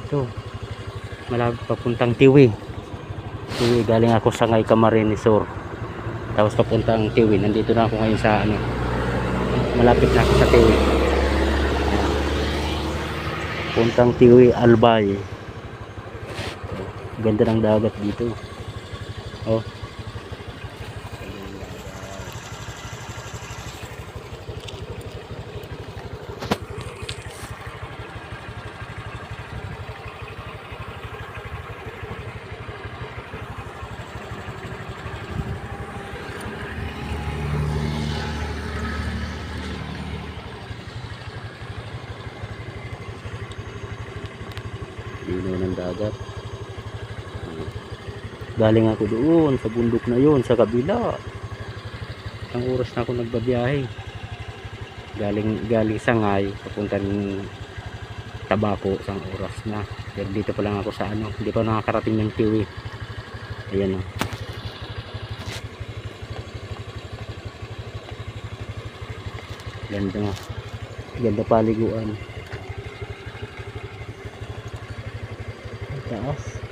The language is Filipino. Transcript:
Ito, malapit papuntang Tiwi. Tiwi, galing ako sa Ngay Camarines Sur. Tapos papuntang Tiwi. Nandito na ako ngayon sa ano. Malapit na ako sa Tiwi. Puntang Tiwi, Albay. Ganda ng dagat dito. Oh. Lino ng dagat. Galing ako doon sa bundok na yun, sa kabila. Isang oras na ako nagbabiyahe. Galing sa Ngay papuntang Tabaco, isang oras na. Pero dito pa lang ako sa ano, hindi pa nakakarating ng Tiwi. Ayan o. Ganda paliguan. Taas.